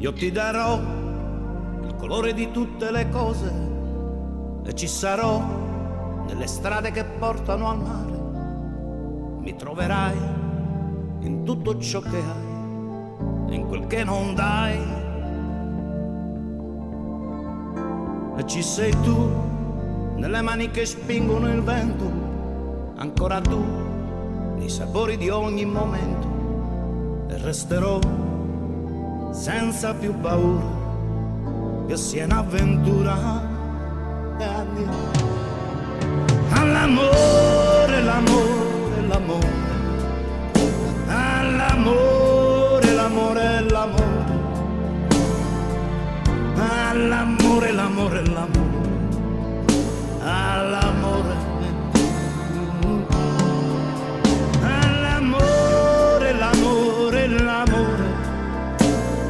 Io ti darò il colore di tutte le cose e ci sarò nelle strade che portano al mare. Mi troverai in tutto ciò che hai e in quel che non dai. E ci sei tu nelle mani che spingono il vento, ancora tu nei sapori di ogni momento. E resterò senza più paura che sia un'avventura. All'amore, l'amore, l'amore, all'amore, l'amore, l'amore, all'amore, l'amore, l'amore, all'amore, all'amore, l'amore, l'amore,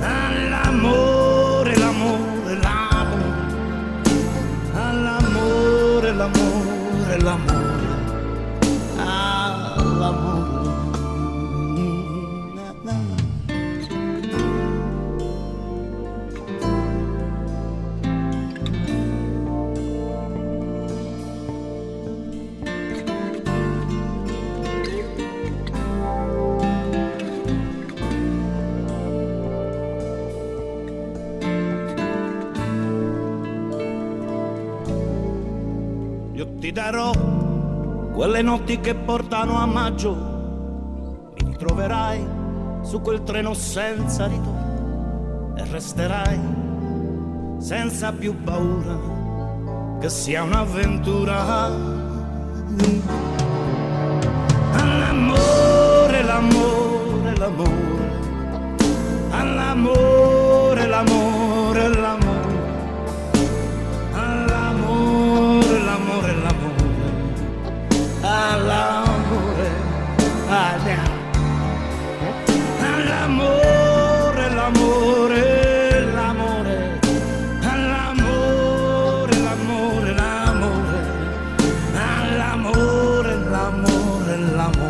all'amore, l'amore, l'amore, all'amore, l'amore, l'amore, all'amore. Io ti darò quelle notti che portano a maggio, mi ritroverai su quel treno senza ritorno e resterai senza più paura che sia un'avventura. All'amore, l'amore, l'amore, all'amore, l'amore, l'amore, all'amore, l'amore, l'amore, all'amore, all'amore, l'amore, l'amore, all'amore, l'amore, l'amore, all'amore, l'amore, l'amore.